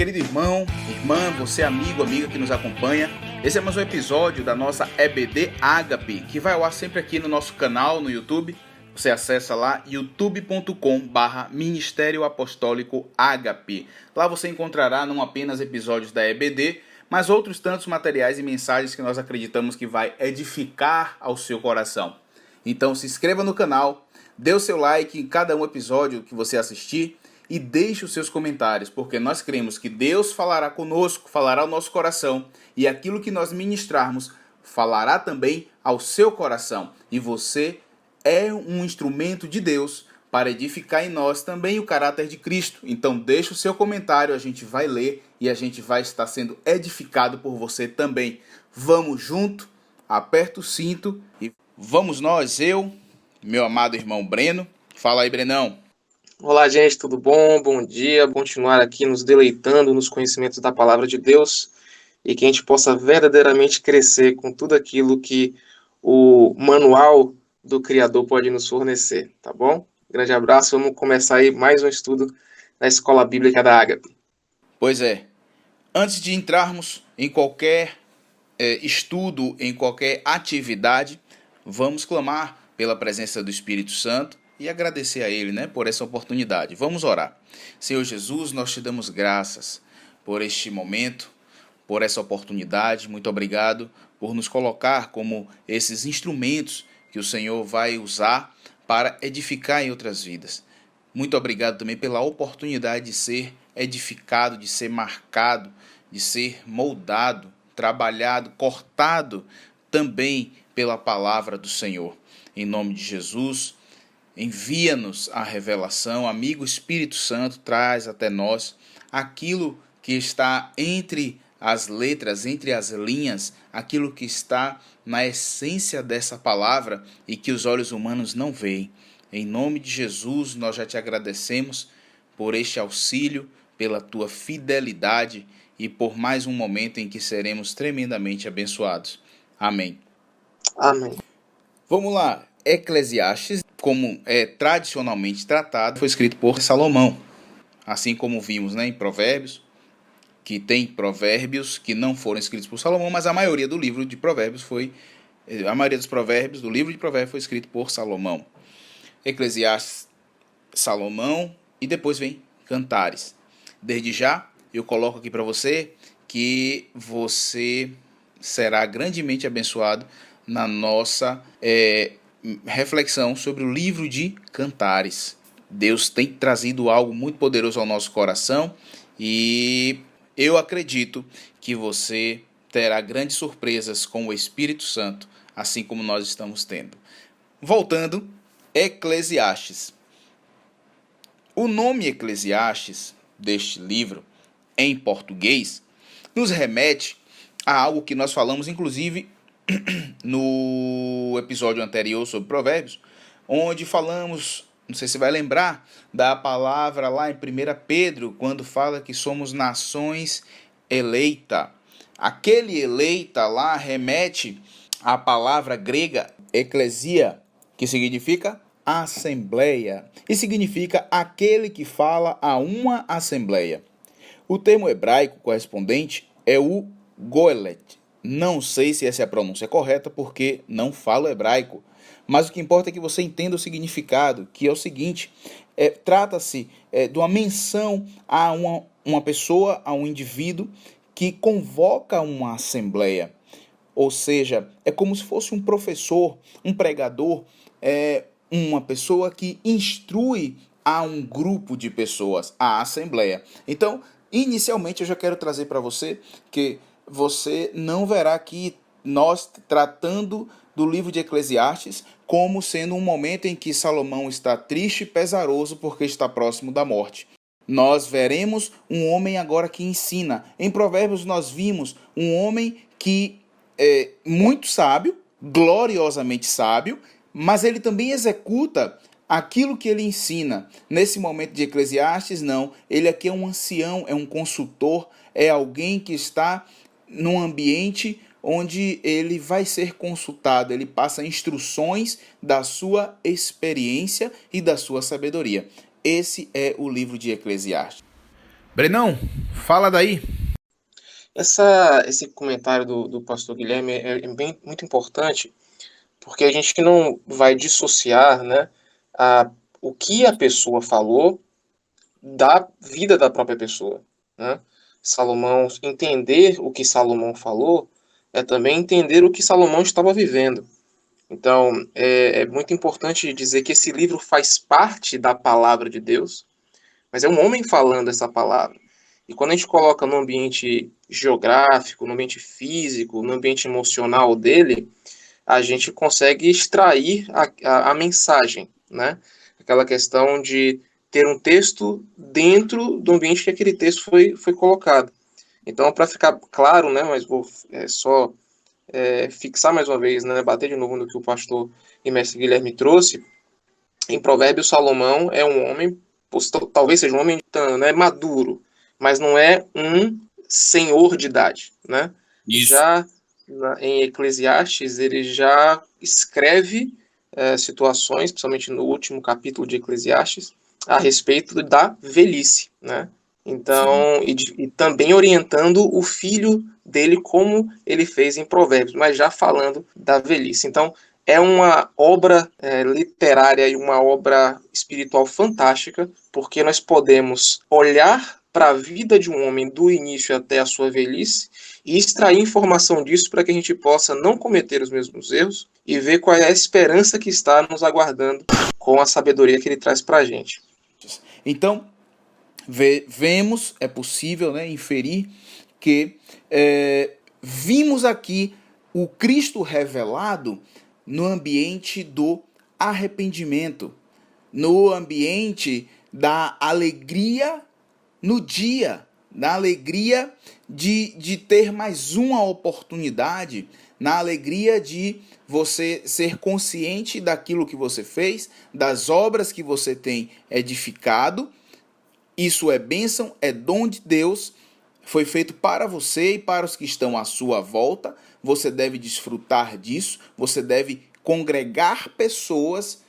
querido irmão, irmã, você amigo, amiga que nos acompanha. Esse é mais um episódio da nossa EBD Ágape, que vai ao ar sempre aqui no nosso canal no YouTube. Você acessa lá youtube.com/Ministério Apostólico Ágape. Lá você encontrará não apenas episódios da EBD, mas outros tantos materiais e mensagens que nós acreditamos que vai edificar ao seu coração. Então se inscreva no canal, dê o seu like em cada um episódio que você assistir e deixe os seus comentários, porque nós cremos que Deus falará conosco, falará ao nosso coração, e aquilo que nós ministrarmos falará também ao seu coração. E você é um instrumento de Deus para edificar em nós também o caráter de Cristo. Então deixe o seu comentário, a gente vai ler e a gente vai estar sendo edificado por você também. Vamos junto, aperta o cinto e vamos nós, meu amado irmão Breno. Fala aí, Brenão. Olá, gente, tudo bom? Bom dia. Continuar aqui nos deleitando nos conhecimentos da Palavra de Deus e que a gente possa verdadeiramente crescer com tudo aquilo que o manual do Criador pode nos fornecer, tá bom? Grande abraço, vamos começar aí mais um estudo da Escola Bíblica da Ágape. Pois é, antes de entrarmos em qualquer estudo, em qualquer atividade, vamos clamar pela presença do Espírito Santo e agradecer a Ele, por essa oportunidade. Vamos orar. Senhor Jesus, nós te damos graças por este momento, por essa oportunidade. Muito obrigado por nos colocar como esses instrumentos que o Senhor vai usar para edificar em outras vidas. Muito obrigado também pela oportunidade de ser edificado, de ser marcado, de ser moldado, trabalhado, cortado também pela palavra do Senhor. Em nome de Jesus, envia-nos a revelação, amigo Espírito Santo, traz até nós aquilo que está entre as letras, entre as linhas, aquilo que está na essência dessa palavra e que os olhos humanos não veem. Em nome de Jesus, nós já te agradecemos por este auxílio, pela tua fidelidade e por mais um momento em que seremos tremendamente abençoados. Amém. Amém. Vamos lá. Eclesiastes, como é tradicionalmente tratado, foi escrito por Salomão. Assim como vimos em Provérbios, que tem provérbios que não foram escritos por Salomão, mas a maioria do livro de Provérbios a maioria dos provérbios do livro de Provérbios foi escrito por Salomão. Eclesiastes, Salomão e depois vem Cantares. Desde já, eu coloco aqui para você que você será grandemente abençoado na nossa reflexão sobre o livro de Cantares. Deus tem trazido algo muito poderoso ao nosso coração e eu acredito que você terá grandes surpresas com o Espírito Santo, assim como nós estamos tendo. Voltando, Eclesiastes. O nome Eclesiastes deste livro, em português, nos remete a algo que nós falamos, inclusive, no episódio anterior sobre Provérbios, onde falamos, não sei se vai lembrar, da palavra lá em 1 Pedro, quando fala que somos nações eleita. Aquele eleita lá remete à palavra grega eclesia, que significa assembleia, e significa aquele que fala a uma assembleia. O termo hebraico correspondente é o goelet. Não sei se essa é a pronúncia correta, porque não falo hebraico. Mas o que importa é que você entenda o significado, que é o seguinte: trata-se de uma menção a uma pessoa, a um indivíduo que convoca uma assembleia. Ou seja, é como se fosse um professor, um pregador, uma pessoa que instrui a um grupo de pessoas, a assembleia. Então, inicialmente eu já quero trazer para você que você não verá aqui nós tratando do livro de Eclesiastes como sendo um momento em que Salomão está triste e pesaroso porque está próximo da morte. Nós veremos um homem agora que ensina. Em Provérbios nós vimos um homem que é muito sábio, gloriosamente sábio, mas ele também executa aquilo que ele ensina. Nesse momento de Eclesiastes, não. Ele aqui é um ancião, é um consultor, é alguém que está num ambiente onde ele vai ser consultado, ele passa instruções da sua experiência e da sua sabedoria. Esse é o livro de Eclesiastes. Brenão, fala daí. Esse comentário do pastor Guilherme é bem, muito importante, porque a gente não vai dissociar, né, o que a pessoa falou da vida da própria pessoa, né? Salomão, entender o que Salomão falou é também entender o que Salomão estava vivendo. Então, é muito importante dizer que esse livro faz parte da palavra de Deus, mas é um homem falando essa palavra. E quando a gente coloca no ambiente geográfico, no ambiente físico, no ambiente emocional dele, a gente consegue extrair a mensagem, né? Aquela questão de ter um texto dentro do ambiente que aquele texto foi colocado. Então, para ficar claro, né, mas vou só fixar mais uma vez, né, bater de novo no que o pastor e mestre Guilherme trouxe, em Provérbios, Salomão é um homem, talvez seja um homem né, maduro, mas não é um senhor de idade, né? Isso. Já em Eclesiastes, ele já escreve situações, principalmente no último capítulo de Eclesiastes, a respeito da velhice, né? Sim. Então, e também orientando o filho dele como ele fez em Provérbios, mas já falando da velhice. Então, é uma obra literária e uma obra espiritual fantástica, porque nós podemos olhar para a vida de um homem do início até a sua velhice e extrair informação disso para que a gente possa não cometer os mesmos erros e ver qual é a esperança que está nos aguardando com a sabedoria que ele traz para a gente. Então, vemos, é possível, né, inferir que vimos aqui o Cristo revelado no ambiente do arrependimento, no ambiente da alegria no dia, na alegria de ter mais uma oportunidade, na alegria de você ser consciente daquilo que você fez, das obras que você tem edificado. Isso é bênção, é dom de Deus, foi feito para você e para os que estão à sua volta. Você deve desfrutar disso, você deve congregar pessoas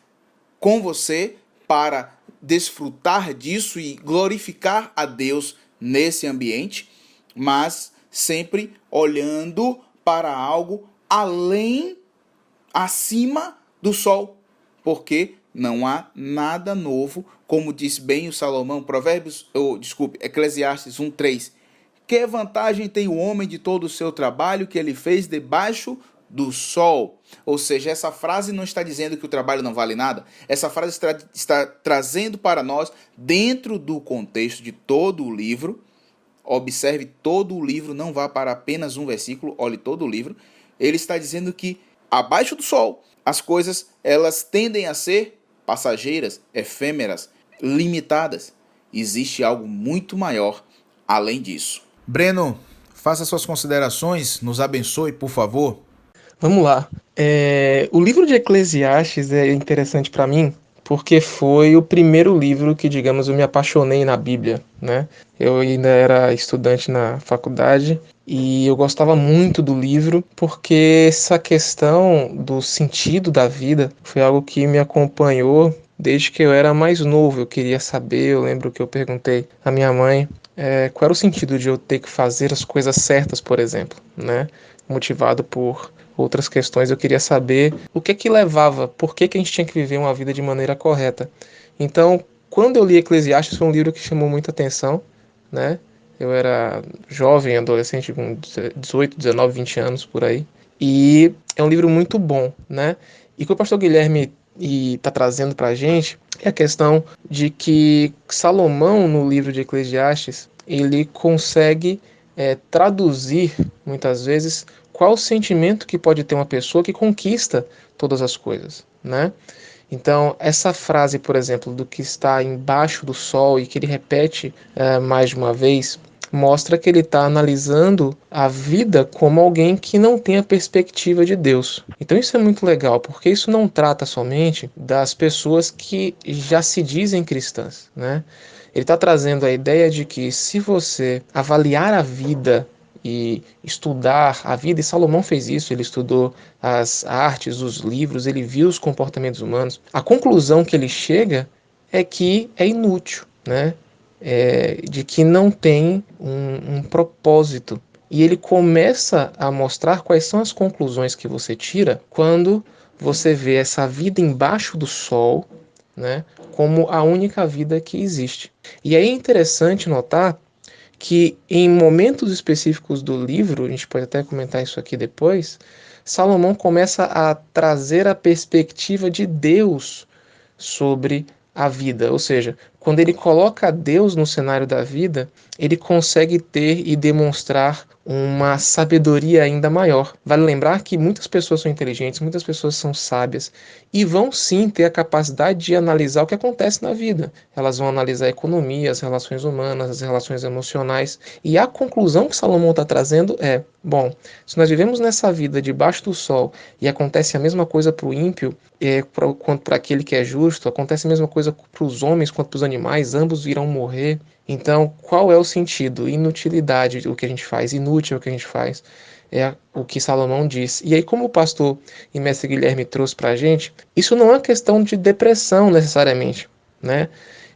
com você para desfrutar disso e glorificar a Deus nesse ambiente, mas sempre olhando para algo além, acima do sol, porque não há nada novo, como diz bem o Salomão, Eclesiastes 1:3. Que vantagem tem o homem de todo o seu trabalho que ele fez debaixo do sol? Ou seja, essa frase não está dizendo que o trabalho não vale nada. Essa frase está trazendo para nós, dentro do contexto de todo o livro, observe todo o livro, não vá para apenas um versículo, olhe todo o livro. Ele está dizendo que abaixo do sol, as coisas elas tendem a ser passageiras, efêmeras, limitadas. Existe algo muito maior além disso. Breno, faça suas considerações, nos abençoe, por favor. Vamos lá. O livro de Eclesiastes é interessante para mim porque foi o primeiro livro que, digamos, eu me apaixonei na Bíblia, né? Eu ainda era estudante na faculdade e eu gostava muito do livro porque essa questão do sentido da vida foi algo que me acompanhou desde que eu era mais novo. Eu queria saber, eu lembro que eu perguntei à minha mãe qual era o sentido de eu ter que fazer as coisas certas, por exemplo, né? Motivado por outras questões, eu queria saber o que que levava, por que que a gente tinha que viver uma vida de maneira correta. Então, quando eu li Eclesiastes, foi um livro que chamou muita atenção, né? Eu era jovem, adolescente, com 18, 19, 20 anos, por aí. E é um livro muito bom, né? E o que o pastor Guilherme está trazendo para a gente é a questão de que Salomão, no livro de Eclesiastes, ele consegue traduzir, muitas vezes, qual o sentimento que pode ter uma pessoa que conquista todas as coisas, né? Então, essa frase, por exemplo, do que está embaixo do sol e que ele repete mais de uma vez, mostra que ele está analisando a vida como alguém que não tem a perspectiva de Deus. Então isso é muito legal, porque isso não trata somente das pessoas que já se dizem cristãs, né? Ele está trazendo a ideia de que se você avaliar a vida e estudar a vida, e Salomão fez isso, ele estudou as artes, os livros, ele viu os comportamentos humanos, a conclusão que ele chega é que é inútil, né? de que não tem um propósito. E ele começa a mostrar quais são as conclusões que você tira quando você vê essa vida embaixo do sol, né, como a única vida que existe. E aí é interessante notar que em momentos específicos do livro, a gente pode até comentar isso aqui depois, Salomão começa a trazer a perspectiva de Deus sobre a vida. Ou seja, quando ele coloca Deus no cenário da vida, ele consegue ter e demonstrar uma sabedoria ainda maior. Vale lembrar que muitas pessoas são inteligentes, muitas pessoas são sábias e vão sim ter a capacidade de analisar o que acontece na vida. Elas vão analisar a economia, as relações humanas, as relações emocionais. E a conclusão que Salomão está trazendo é: bom, se nós vivemos nessa vida debaixo do sol e acontece a mesma coisa para o ímpio, quanto para aquele que é justo, acontece a mesma coisa para os homens quanto para os animais, ambos irão morrer. Então, qual é o sentido? Inutilidade do que a gente faz, inútil o que a gente faz. É o que Salomão diz. E aí, como o pastor e mestre Guilherme trouxe para a gente, isso não é questão de depressão necessariamente, né?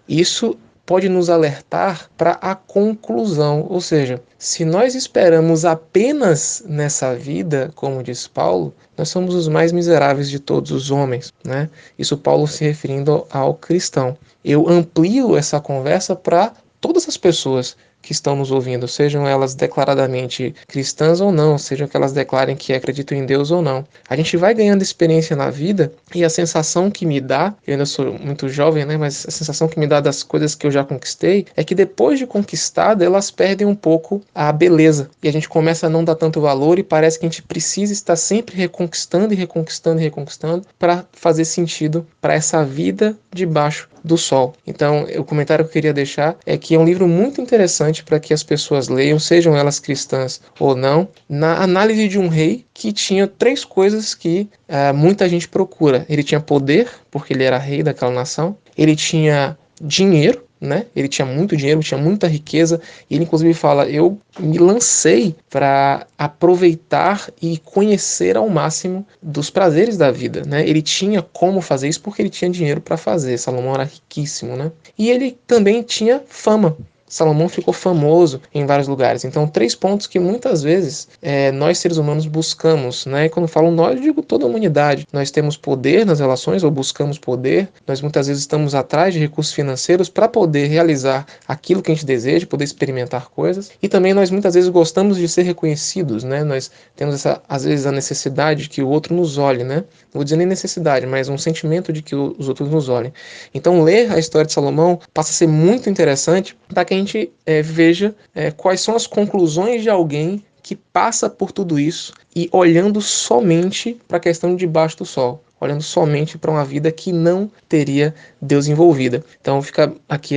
Isso pode nos alertar para a conclusão, ou seja, se nós esperamos apenas nessa vida, como diz Paulo, nós somos os mais miseráveis de todos os homens, né? Isso Paulo se referindo ao cristão. Eu amplio essa conversa para todas as pessoas que estão nos ouvindo, sejam elas declaradamente cristãs ou não, sejam que elas declarem que acreditam em Deus ou não. A gente vai ganhando experiência na vida e a sensação que me dá, eu ainda sou muito jovem, né, mas a sensação que me dá das coisas que eu já conquistei é que depois de conquistada, elas perdem um pouco a beleza e a gente começa a não dar tanto valor e parece que a gente precisa estar sempre reconquistando e reconquistando e reconquistando para fazer sentido para essa vida debaixo do sol. Então, o comentário que eu queria deixar é que é um livro muito interessante para que as pessoas leiam, sejam elas cristãs ou não, na análise de um rei que tinha três coisas que muita gente procura. Ele tinha poder, porque ele era rei daquela nação. Ele tinha dinheiro, né? Ele tinha muito dinheiro, tinha muita riqueza, e ele inclusive fala: eu me lancei para aproveitar e conhecer ao máximo dos prazeres da vida, né? Ele tinha como fazer isso porque ele tinha dinheiro para fazer. Salomão era riquíssimo, né? E ele também tinha fama. Salomão ficou famoso em vários lugares. Então, três pontos que muitas vezes nós seres humanos buscamos, né? E quando falo nós, eu digo toda a humanidade. Nós temos poder nas relações ou buscamos poder. Nós muitas vezes estamos atrás de recursos financeiros para poder realizar aquilo que a gente deseja, poder experimentar coisas. E também nós muitas vezes gostamos de ser reconhecidos, né? Nós temos às vezes a necessidade de que o outro nos olhe, né? Não vou dizer nem necessidade, mas um sentimento de que os outros nos olhem. Então, ler a história de Salomão passa a ser muito interessante para que a gente veja quais são as conclusões de alguém que passa por tudo isso e olhando somente para a questão de debaixo do sol, olhando somente para uma vida que não teria Deus envolvida. Então fica aqui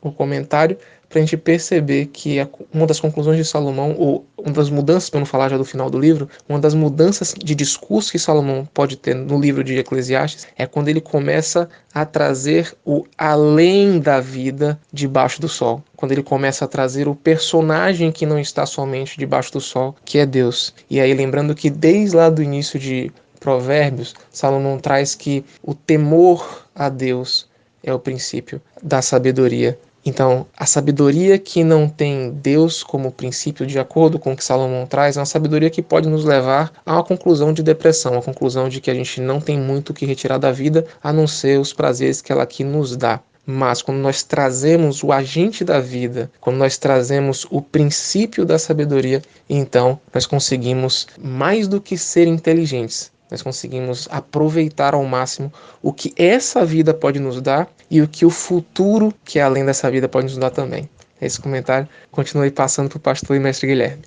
o comentário para a gente perceber que uma das conclusões de Salomão, ou uma das mudanças, para não falar já do final do livro, uma das mudanças de discurso que Salomão pode ter no livro de Eclesiastes é quando ele começa a trazer o além da vida debaixo do sol. Quando ele começa a trazer o personagem que não está somente debaixo do sol, que é Deus. E aí lembrando que desde lá do início de Provérbios, Salomão traz que o temor a Deus é o princípio da sabedoria. Então, a sabedoria que não tem Deus como princípio, de acordo com o que Salomão traz, é uma sabedoria que pode nos levar a uma conclusão de depressão, a conclusão de que a gente não tem muito o que retirar da vida, a não ser os prazeres que ela aqui nos dá. Mas quando nós trazemos o agente da vida, quando nós trazemos o princípio da sabedoria, então nós conseguimos mais do que ser inteligentes. Nós conseguimos aproveitar ao máximo o que essa vida pode nos dar e o que o futuro, que é além dessa vida, pode nos dar também. Esse comentário continue passando para o pastor e mestre Guilherme.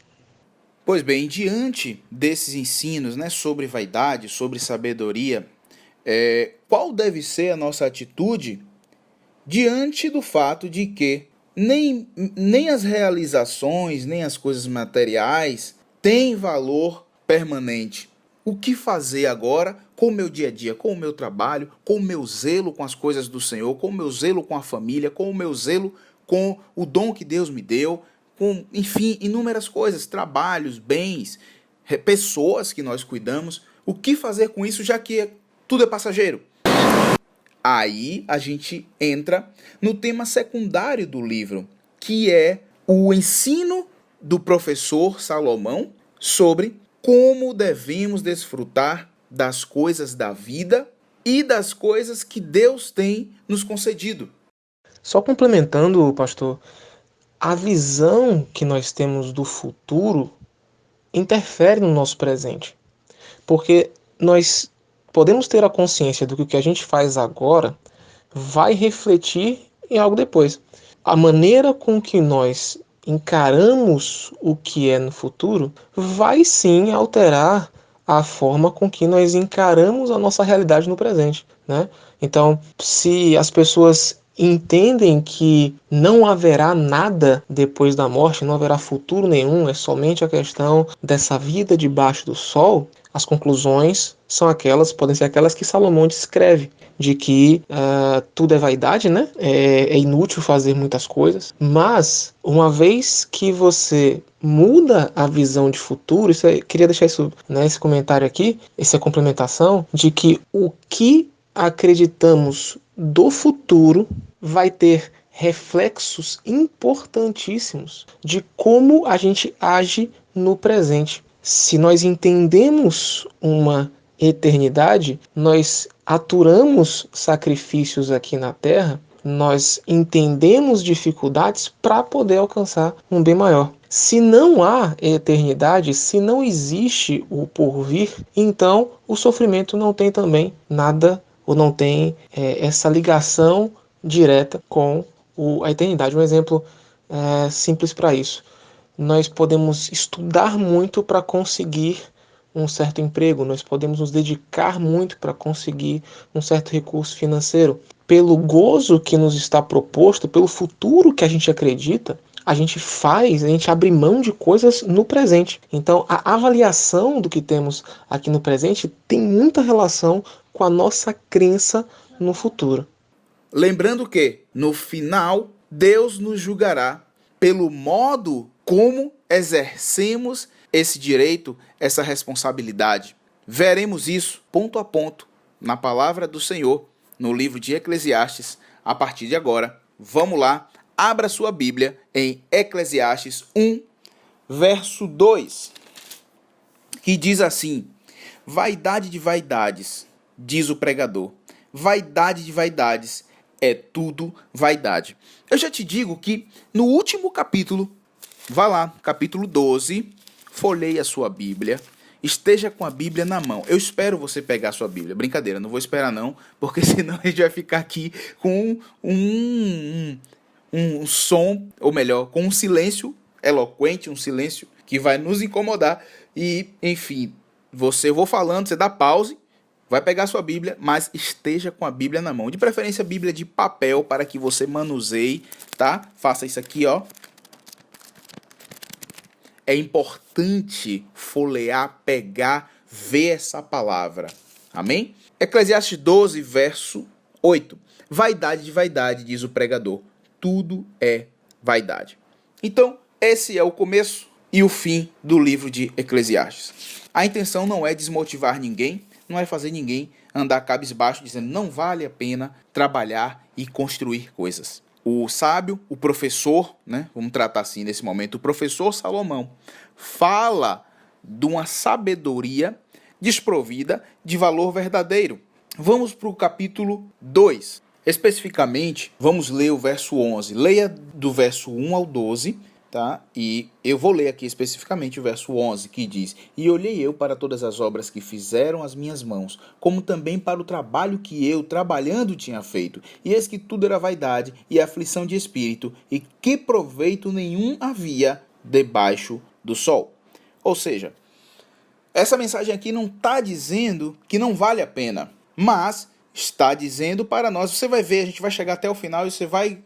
Pois bem, diante desses ensinos, né, sobre vaidade, sobre sabedoria, qual deve ser a nossa atitude diante do fato de que nem as realizações, nem as coisas materiais têm valor permanente? O que fazer agora com o meu dia a dia, com o meu trabalho, com o meu zelo com as coisas do Senhor, com o meu zelo com a família, com o meu zelo com o dom que Deus me deu, com, enfim, inúmeras coisas, trabalhos, bens, pessoas que nós cuidamos. O que fazer com isso, já que tudo é passageiro? Aí a gente entra no tema secundário do livro, que é o ensino do professor Salomão sobre como devemos desfrutar das coisas da vida e das coisas que Deus tem nos concedido. Só complementando, pastor, a visão que nós temos do futuro interfere no nosso presente. Porque nós podemos ter a consciência do que o que a gente faz agora vai refletir em algo depois. A maneira com que nós encaramos o que é no futuro vai sim alterar a forma com que nós encaramos a nossa realidade no presente, né? Então, se as pessoas entendem que não haverá nada depois da morte, não haverá futuro nenhum, é somente a questão dessa vida debaixo do sol, as conclusões são aquelas, podem ser aquelas que Salomão descreve, de que tudo é vaidade, né? É inútil fazer muitas coisas, mas uma vez que você muda a visão de futuro, queria deixar isso, né, esse comentário aqui, essa complementação, de que o que acreditamos do futuro vai ter reflexos importantíssimos de como a gente age no presente. Se nós entendemos uma eternidade, nós aturamos sacrifícios aqui na Terra, nós entendemos dificuldades para poder alcançar um bem maior. Se não há eternidade, se não existe o porvir, então o sofrimento não tem também nada, ou não tem essa ligação direta com a eternidade. Um exemplo simples para isso. Nós podemos estudar muito para conseguir um certo emprego, nós podemos nos dedicar muito para conseguir um certo recurso financeiro. Pelo gozo que nos está proposto, pelo futuro que a gente acredita, a gente abre mão de coisas no presente. Então, a avaliação do que temos aqui no presente tem muita relação com a nossa crença no futuro. Lembrando que, no final, Deus nos julgará pelo modo como exercemos esse direito, essa responsabilidade. Veremos isso ponto a ponto na palavra do Senhor, no livro de Eclesiastes, a partir de agora. Vamos lá, abra sua Bíblia em Eclesiastes 1, verso 2, que diz assim: vaidade de vaidades, diz o pregador, vaidade de vaidades, é tudo vaidade. Eu já te digo que no último capítulo, vá lá, capítulo 12, folheie a sua Bíblia, esteja com a Bíblia na mão. Eu espero você pegar a sua Bíblia. Brincadeira, não vou esperar não, porque senão a gente vai ficar aqui com um som, ou melhor, com um silêncio eloquente, um silêncio que vai nos incomodar. E, enfim, eu vou falando, você dá pause, vai pegar a sua Bíblia, mas esteja com a Bíblia na mão. De preferência, Bíblia de papel, para que você manuseie, tá? Faça isso aqui, ó. É importante folhear, pegar, ver essa palavra. Amém? Eclesiastes 12, verso 8. Vaidade de vaidade, diz o pregador. Tudo é vaidade. Então, esse é o começo e o fim do livro de Eclesiastes. A intenção não é desmotivar ninguém, não é fazer ninguém andar cabisbaixo dizendo não vale a pena trabalhar e construir coisas. O sábio, o professor, né, vamos tratar assim nesse momento, o professor Salomão fala de uma sabedoria desprovida de valor verdadeiro. Vamos para o capítulo 2. Especificamente, vamos ler o verso 11. Leia do verso 1 ao 12, tá? E eu vou ler aqui especificamente o verso 11, que diz: E olhei eu para todas as obras que fizeram as minhas mãos, como também para o trabalho que eu, trabalhando, tinha feito. E eis que tudo era vaidade e aflição de espírito, e que proveito nenhum havia debaixo do sol. Ou seja, essa mensagem aqui não está dizendo que não vale a pena, mas está dizendo para nós, você vai ver, a gente vai chegar até o final e você vai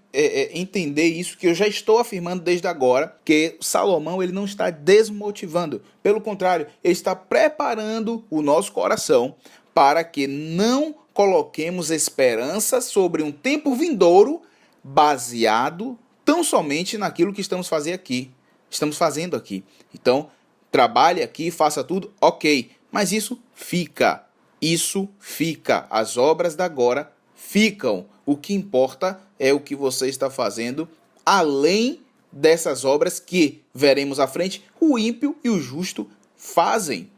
entender isso que eu já estou afirmando desde agora, que Salomão ele não está desmotivando, pelo contrário, ele está preparando o nosso coração para que não coloquemos esperança sobre um tempo vindouro baseado tão somente naquilo que estamos fazendo aqui. Então, trabalhe aqui, faça tudo, ok, mas isso fica. As obras da agora ficam. O que importa é o que você está fazendo, além dessas obras que veremos à frente, o ímpio e o justo fazem.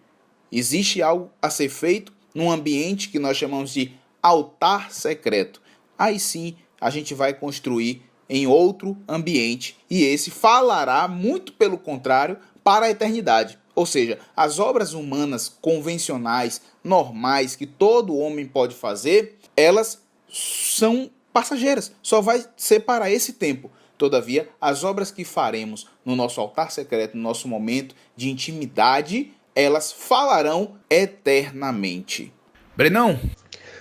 Existe algo a ser feito num ambiente que nós chamamos de altar secreto. Aí sim a gente vai construir em outro ambiente e esse falará, muito pelo contrário, para a eternidade. Ou seja, as obras humanas convencionais, normais, que todo homem pode fazer, elas são passageiras, só vai ser para esse tempo. Todavia, as obras que faremos no nosso altar secreto, no nosso momento de intimidade, elas falarão eternamente. Brenão?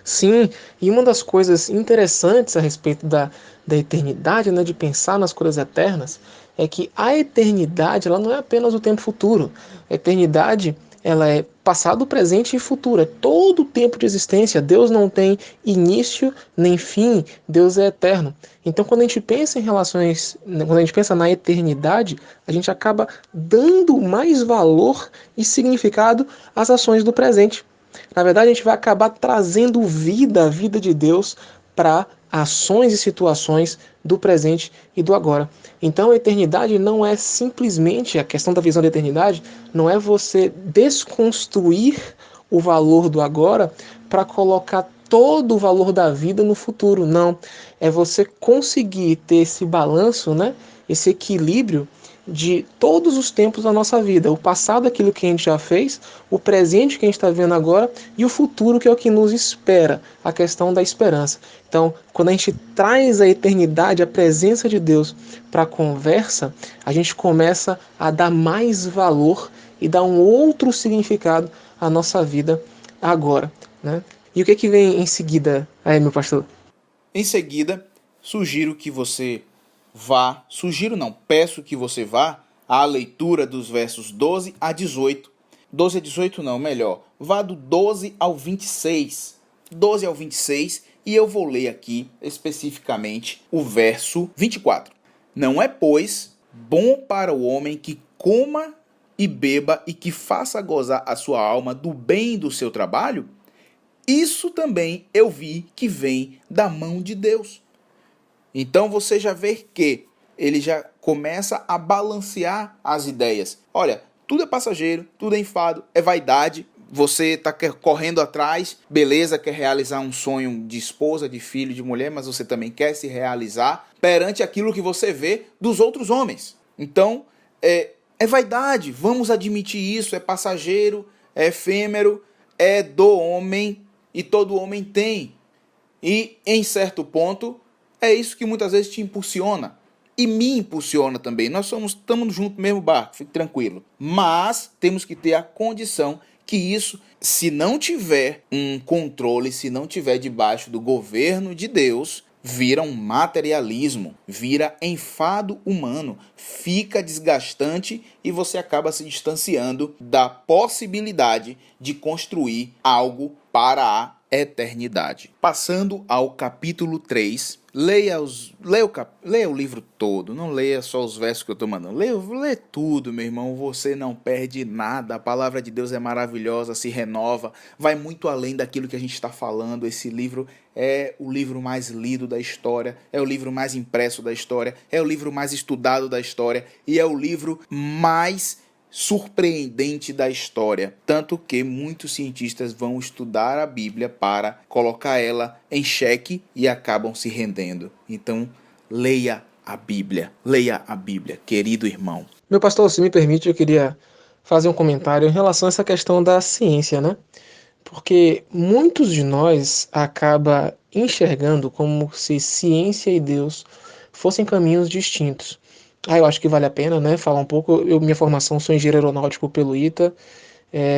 Sim, e uma das coisas interessantes a respeito da eternidade, né, de pensar nas coisas eternas, é que a eternidade ela não é apenas o tempo futuro. A eternidade ela é passado, presente e futuro. É todo o tempo de existência. Deus não tem início nem fim. Deus é eterno. Então, quando a gente pensa em relações, quando a gente pensa na eternidade, a gente acaba dando mais valor e significado às ações do presente. Na verdade, a gente vai acabar trazendo vida, a vida de Deus, para ações e situações do presente e do agora. Então, a eternidade não é simplesmente, a questão da visão da eternidade, não é você desconstruir o valor do agora para colocar todo o valor da vida no futuro. Não. É você conseguir ter esse balanço, né? Esse equilíbrio de todos os tempos da nossa vida. O passado, aquilo que a gente já fez, o presente que a gente está vendo agora e o futuro, que é o que nos espera, a questão da esperança. Então, quando a gente traz a eternidade, a presença de Deus para a conversa, a gente começa a dar mais valor e dar um outro significado à nossa vida agora, né? E o que vem em seguida aí, meu pastor? Em seguida, sugiro que você vá, sugiro não, peço que você vá à leitura dos versos 12 a 18. 12 a 18 não, melhor, vá do 12 ao 26. 12 ao 26 e eu vou ler aqui especificamente o verso 24. Não é, pois, bom para o homem que coma e beba e que faça gozar a sua alma do bem do seu trabalho? Isso também eu vi que vem da mão de Deus. Então você já vê que ele já começa a balancear as ideias. Olha, tudo é passageiro, tudo é enfado, é vaidade. Você está correndo atrás, beleza, quer realizar um sonho de esposa, de filho, de mulher, mas você também quer se realizar perante aquilo que você vê dos outros homens. Então, é vaidade, vamos admitir isso, é passageiro, é efêmero, é do homem e todo homem tem. E em certo ponto, é isso que muitas vezes te impulsiona. E me impulsiona também. Nós estamos juntos no mesmo barco, fique tranquilo. Mas temos que ter a condição que isso, se não tiver um controle, se não tiver debaixo do governo de Deus, vira um materialismo, vira enfado humano, fica desgastante e você acaba se distanciando da possibilidade de construir algo para a eternidade. Passando ao capítulo 3, leia o livro todo, não leia só os versos que eu estou mandando, lê tudo, meu irmão, você não perde nada, a palavra de Deus é maravilhosa, se renova, vai muito além daquilo que a gente está falando. Esse livro é o livro mais lido da história, é o livro mais impresso da história, é o livro mais estudado da história e é o livro mais surpreendente da história, tanto que muitos cientistas vão estudar a Bíblia para colocar ela em xeque e acabam se rendendo. Então, leia a Bíblia, querido irmão. Meu pastor, se me permite, eu queria fazer um comentário em relação a essa questão da ciência, né? Porque muitos de nós acabam enxergando como se ciência e Deus fossem caminhos distintos. Eu acho que vale a pena, né, falar um pouco. Minha formação, sou engenheiro aeronáutico pelo ITA,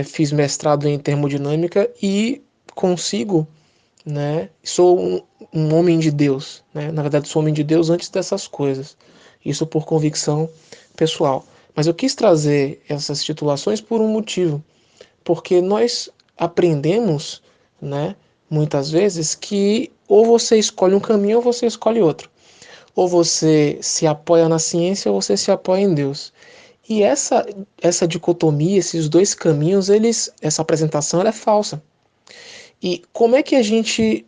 fiz mestrado em termodinâmica e consigo, né, sou um homem de Deus, né, na verdade sou homem de Deus antes dessas coisas, isso por convicção pessoal. Mas eu quis trazer essas titulações por um motivo, porque nós aprendemos, né, muitas vezes que ou você escolhe um caminho ou você escolhe outro. Ou você se apoia na ciência ou você se apoia em Deus. E essa dicotomia, esses dois caminhos, essa apresentação ela é falsa. E como é que a gente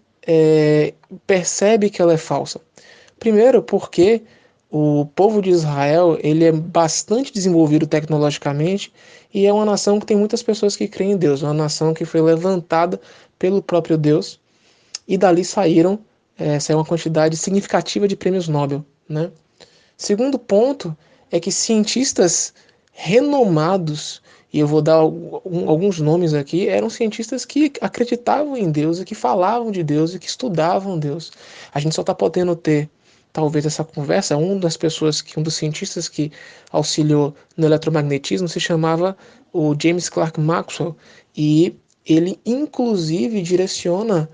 percebe que ela é falsa? Primeiro, porque o povo de Israel ele é bastante desenvolvido tecnologicamente e é uma nação que tem muitas pessoas que creem em Deus, uma nação que foi levantada pelo próprio Deus e dali saiu uma quantidade significativa de prêmios Nobel, né? Segundo ponto é que cientistas renomados, e eu vou dar alguns nomes aqui, eram cientistas que acreditavam em Deus e que falavam de Deus e que estudavam Deus. A gente só está podendo ter talvez essa conversa. Um dos cientistas que auxiliou no eletromagnetismo se chamava o James Clerk Maxwell, e ele inclusive direciona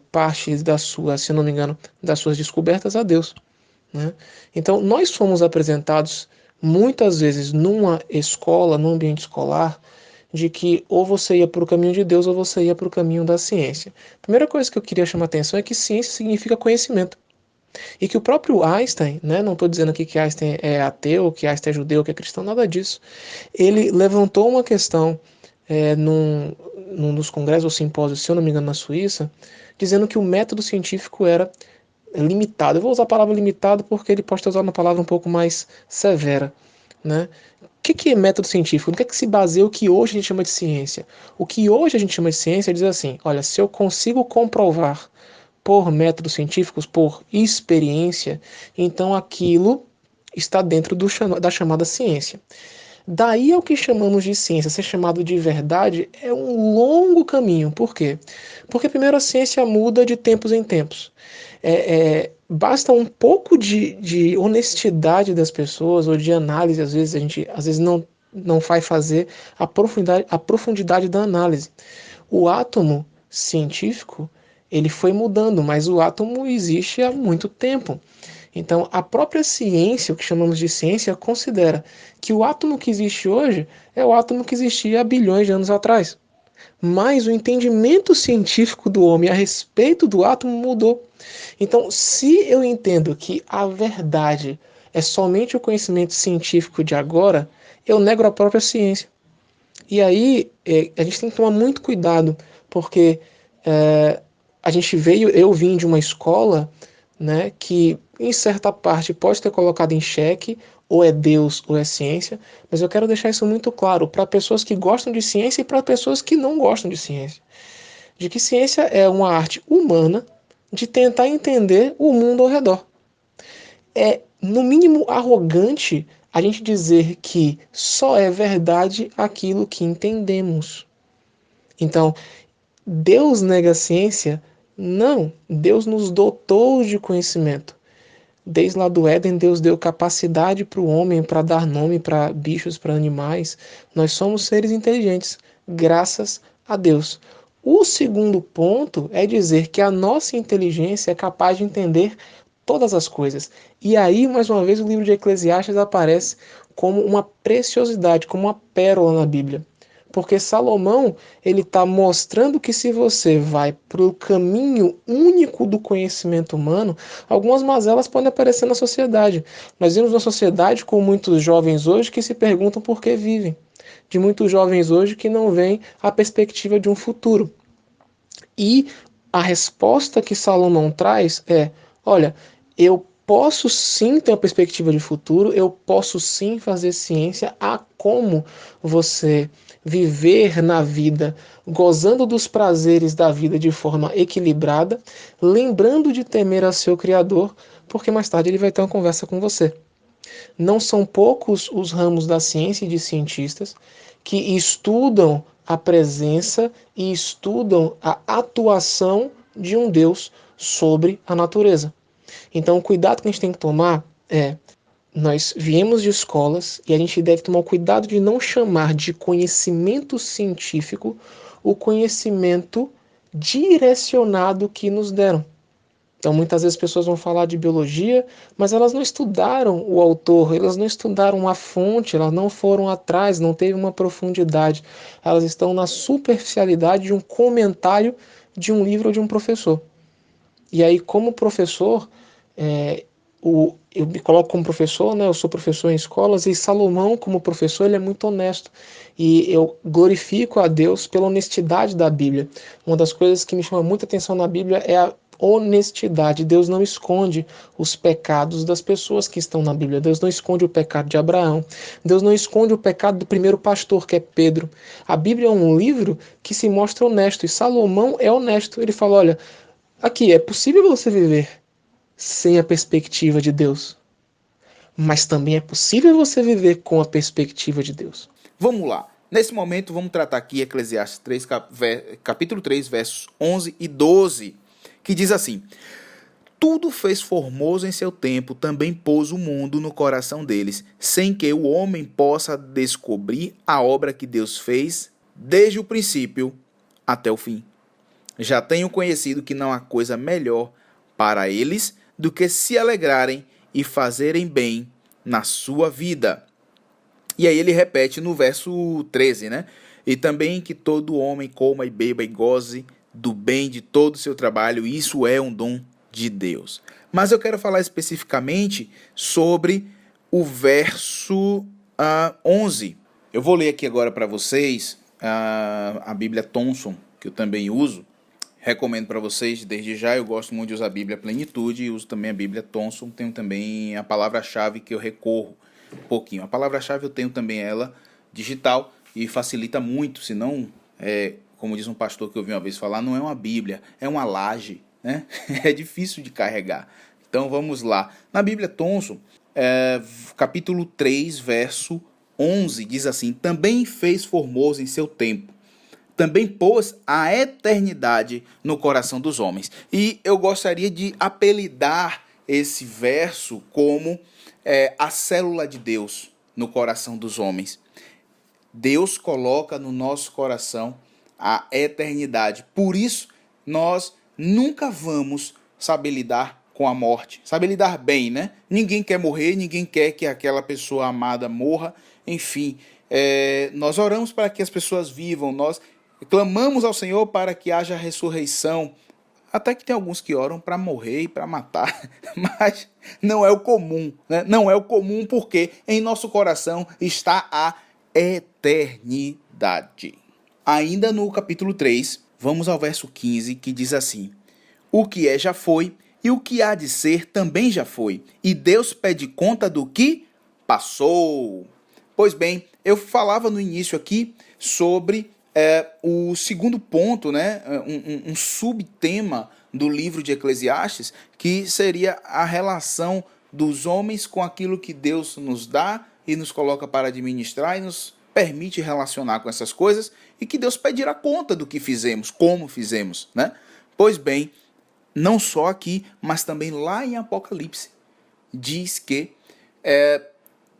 parte das suas, se não me engano, das suas descobertas a Deus, né? Então, nós fomos apresentados muitas vezes numa escola, num ambiente escolar, de que ou você ia para o caminho de Deus ou você ia para o caminho da ciência. A primeira coisa que eu queria chamar a atenção é que ciência significa conhecimento. E que o próprio Einstein, né, não estou dizendo aqui que Einstein é ateu, que Einstein é judeu, que é cristão, nada disso. Ele levantou uma questão num dos congressos ou simpósios, se eu não me engano, na Suíça, dizendo que o método científico era limitado. Eu vou usar a palavra limitado porque ele pode ter usado uma palavra um pouco mais severa, né? O que é método científico? No que é que se baseia o que hoje a gente chama de ciência? O que hoje a gente chama de ciência é dizer assim, olha, se eu consigo comprovar por métodos científicos, por experiência, então aquilo está dentro da chamada ciência. Daí ao que chamamos de ciência, ser chamado de verdade, é um longo caminho. Por quê? Porque primeiro a ciência muda de tempos em tempos. Basta um pouco de honestidade das pessoas ou de análise, às vezes a gente não vai fazer a profundidade da análise. O átomo científico ele foi mudando, mas o átomo existe há muito tempo. Então, a própria ciência, o que chamamos de ciência, considera que o átomo que existe hoje é o átomo que existia há bilhões de anos atrás. Mas o entendimento científico do homem a respeito do átomo mudou. Então, se eu entendo que a verdade é somente o conhecimento científico de agora, eu nego a própria ciência. E aí, a gente tem que tomar muito cuidado, porque eu vim de uma escola, né, que em certa parte pode ter colocado em xeque ou é Deus ou é ciência, mas eu quero deixar isso muito claro para pessoas que gostam de ciência e para pessoas que não gostam de ciência. De que ciência é uma arte humana de tentar entender o mundo ao redor. É, no mínimo, arrogante a gente dizer que só é verdade aquilo que entendemos. Então, Deus nega a ciência? Não, Deus nos dotou de conhecimento. Desde lá do Éden, Deus deu capacidade para o homem, para dar nome para bichos, para animais. Nós somos seres inteligentes, graças a Deus. O segundo ponto é dizer que a nossa inteligência é capaz de entender todas as coisas. E aí, mais uma vez, o livro de Eclesiastes aparece como uma preciosidade, como uma pérola na Bíblia. Porque Salomão, ele está mostrando que se você vai para o caminho único do conhecimento humano, algumas mazelas podem aparecer na sociedade. Nós vemos uma sociedade com muitos jovens hoje que se perguntam por que vivem. De muitos jovens hoje que não veem a perspectiva de um futuro. E a resposta que Salomão traz é, olha, eu posso sim ter uma perspectiva de futuro, eu posso sim fazer ciência, há como você viver na vida, gozando dos prazeres da vida de forma equilibrada, lembrando de temer a seu Criador, porque mais tarde ele vai ter uma conversa com você. Não são poucos os ramos da ciência e de cientistas que estudam a presença e estudam a atuação de um Deus sobre a natureza. Então, o cuidado que a gente tem que tomar é: nós viemos de escolas e a gente deve tomar o cuidado de não chamar de conhecimento científico o conhecimento direcionado que nos deram. Então, muitas vezes as pessoas vão falar de biologia, mas elas não estudaram o autor, elas não estudaram a fonte, elas não foram atrás, não teve uma profundidade. Elas estão na superficialidade de um comentário de um livro ou de um professor. E aí, como professor, eu me coloco como professor, né? Eu sou professor em escolas, e Salomão, como professor, ele é muito honesto. E eu glorifico a Deus pela honestidade da Bíblia. Uma das coisas que me chama muita atenção na Bíblia é a honestidade. Deus não esconde os pecados das pessoas que estão na Bíblia. Deus não esconde o pecado de Abraão. Deus não esconde o pecado do primeiro pastor, que é Pedro. A Bíblia é um livro que se mostra honesto. E Salomão é honesto. Ele fala, olha, aqui, é possível você viver sem a perspectiva de Deus, mas também é possível você viver com a perspectiva de Deus. Vamos lá. Nesse momento, vamos tratar aqui Eclesiastes 3, capítulo 3, versos 11 e 12, que diz assim: tudo fez formoso em seu tempo, também pôs o mundo no coração deles, sem que o homem possa descobrir a obra que Deus fez desde o princípio até o fim. Já tenho conhecido que não há coisa melhor para eles do que se alegrarem e fazerem bem na sua vida. E aí ele repete no verso 13, né? E também que todo homem coma e beba e goze do bem de todo o seu trabalho, isso é um dom de Deus. Mas eu quero falar especificamente sobre o verso 11. Eu vou ler aqui agora para vocês a Bíblia Thompson, que eu também uso. Recomendo para vocês, desde já. Eu gosto muito de usar a Bíblia Plenitude e uso também a Bíblia Thompson. Tenho também a palavra-chave que eu recorro um pouquinho. A palavra-chave eu tenho também ela digital e facilita muito, senão, como diz um pastor que eu ouvi uma vez falar, não é uma Bíblia, é uma laje, né? É difícil de carregar. Então vamos lá. Na Bíblia Thompson, capítulo 3, verso 11, diz assim: também fez formoso em seu tempo, também pôs a eternidade no coração dos homens. E eu gostaria de apelidar esse verso como a célula de Deus no coração dos homens. Deus coloca no nosso coração a eternidade. Por isso, nós nunca vamos saber lidar com a morte. Saber lidar bem, né? Ninguém quer morrer, ninguém quer que aquela pessoa amada morra. Enfim, nós oramos para que as pessoas vivam, nós clamamos ao Senhor para que haja ressurreição. Até que tem alguns que oram para morrer e para matar, mas não é o comum, né? Não é o comum, porque em nosso coração está a eternidade. Ainda no capítulo 3, vamos ao verso 15, que diz assim: o que é já foi, e o que há de ser também já foi, e Deus pede conta do que passou. Pois bem, eu falava no início aqui sobre o segundo ponto, né, um subtema do livro de Eclesiastes, que seria a relação dos homens com aquilo que Deus nos dá e nos coloca para administrar e nos permite relacionar com essas coisas, e que Deus pedirá conta do que fizemos, como fizemos, né? Pois bem, não só aqui, mas também lá em Apocalipse, diz que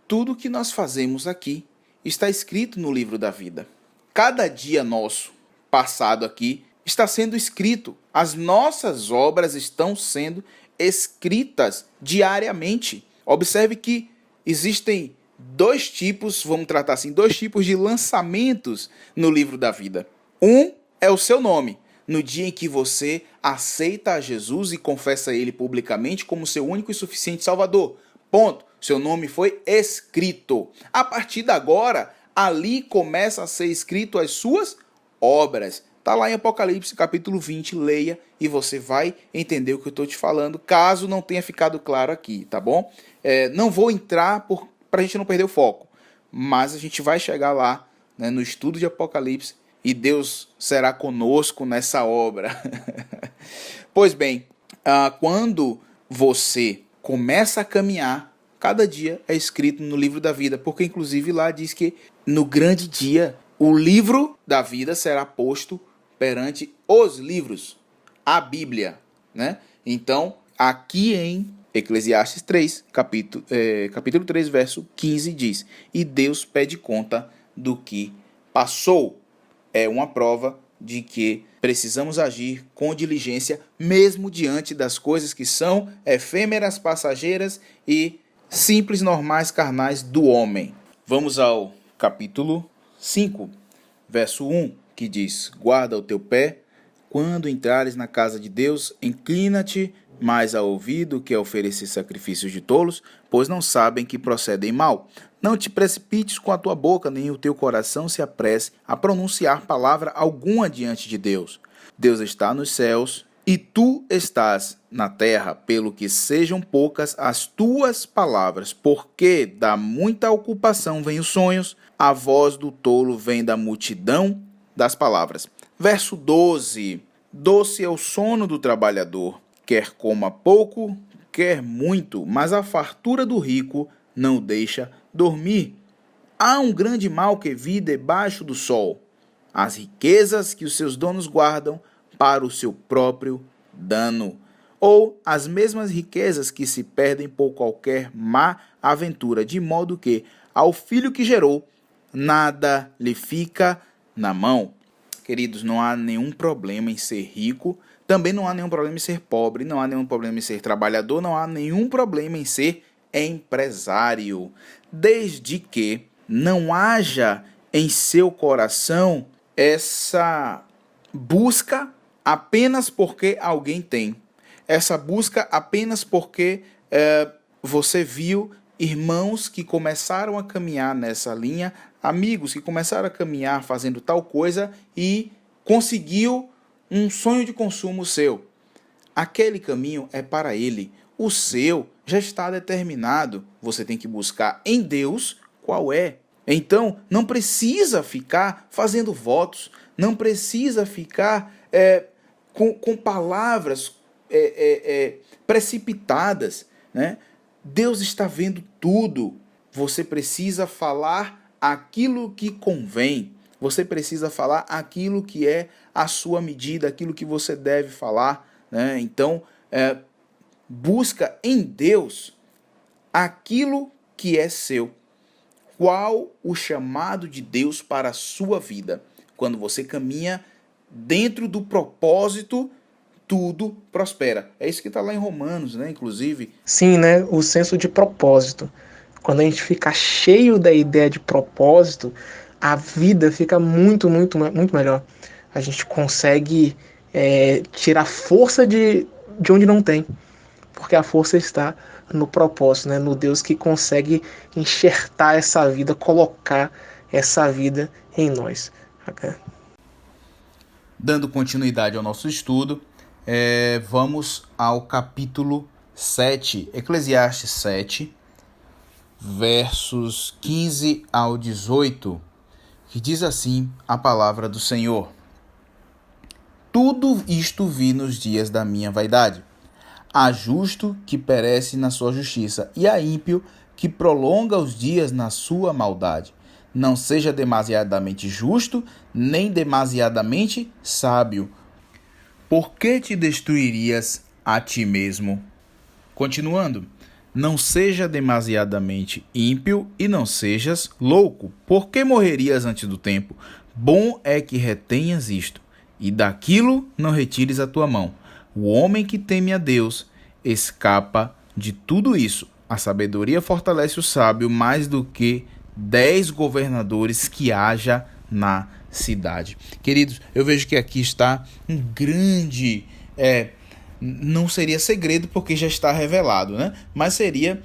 tudo que nós fazemos aqui está escrito no livro da vida. Cada dia nosso passado aqui está sendo escrito. As nossas obras estão sendo escritas diariamente. Observe que existem dois tipos, vamos tratar assim, dois tipos de lançamentos no livro da vida. Um é o seu nome. No dia em que você aceita a Jesus e confessa ele publicamente como seu único e suficiente Salvador. Ponto. Seu nome foi escrito. A partir de agora, ali começa a ser escrito as suas obras. Está lá em Apocalipse, capítulo 20, leia e você vai entender o que eu estou te falando, caso não tenha ficado claro aqui, tá bom? Não vou entrar para a gente não perder o foco, mas a gente vai chegar lá, né, no estudo de Apocalipse, e Deus será conosco nessa obra. Pois bem, quando você começa a caminhar, cada dia é escrito no livro da vida, porque inclusive lá diz que no grande dia o livro da vida será posto perante os livros, a Bíblia, né? Então, aqui em Eclesiastes 3, capítulo 3, verso 15 diz: e Deus pede conta do que passou. É uma prova de que precisamos agir com diligência, mesmo diante das coisas que são efêmeras, passageiras e simples, normais, carnais do homem. Vamos ao capítulo 5, verso 1, que diz: guarda o teu pé, quando entrares na casa de Deus, inclina-te mais a ouvir do que a oferecer sacrifícios de tolos, pois não sabem que procedem mal. Não te precipites com a tua boca, nem o teu coração se apresse a pronunciar palavra alguma diante de Deus. Deus está nos céus e tu estás na terra, pelo que sejam poucas as tuas palavras, porque da muita ocupação vêm os sonhos, a voz do tolo vem da multidão das palavras. Verso 12. Doce é o sono do trabalhador, quer coma pouco, quer muito, mas a fartura do rico não o deixa dormir. Há um grande mal que vi debaixo do sol, as riquezas que os seus donos guardam para o seu próprio dano, ou as mesmas riquezas que se perdem por qualquer má aventura, de modo que ao filho que gerou, nada lhe fica na mão. Queridos, não há nenhum problema em ser rico, também não há nenhum problema em ser pobre, não há nenhum problema em ser trabalhador, não há nenhum problema em ser empresário, desde que não haja em seu coração essa busca apenas porque alguém tem, essa busca apenas porque você viu irmãos que começaram a caminhar nessa linha, amigos que começaram a caminhar fazendo tal coisa e conseguiu um sonho de consumo seu. Aquele caminho é para ele. O seu já está determinado. Você tem que buscar em Deus qual é. Então, não precisa ficar fazendo votos. Não precisa ficar com palavras precipitadas, né? Deus está vendo tudo. Você precisa falar aquilo que convém. Você precisa falar aquilo que é a sua medida, aquilo que você deve falar, né? Então, busca em Deus aquilo que é seu. Qual o chamado de Deus para a sua vida? Quando você caminha dentro do propósito, tudo prospera. É isso que está lá em Romanos, né? Inclusive. Sim, né? O senso de propósito. Quando a gente fica cheio da ideia de propósito, a vida fica muito, muito, muito melhor. A gente consegue tirar força de onde não tem. Porque a força está no propósito, né? No Deus que consegue enxertar essa vida, colocar essa vida em nós. Dando continuidade ao nosso estudo, vamos ao capítulo 7, Eclesiastes 7, versos 15 ao 18, que diz assim a palavra do Senhor: Tudo isto vi nos dias da minha vaidade. Há justo que perece na sua justiça, e há ímpio que prolonga os dias na sua maldade. Não seja demasiadamente justo, nem demasiadamente sábio. Por que te destruirias a ti mesmo? Continuando. Não seja demasiadamente ímpio e não sejas louco. Por que morrerias antes do tempo? Bom é que retenhas isto, e daquilo não retires a tua mão. O homem que teme a Deus escapa de tudo isso. A sabedoria fortalece o sábio mais do que 10 governadores que haja na cidade. Queridos, eu vejo que aqui está um grande... não seria segredo porque já está revelado, né? Mas seria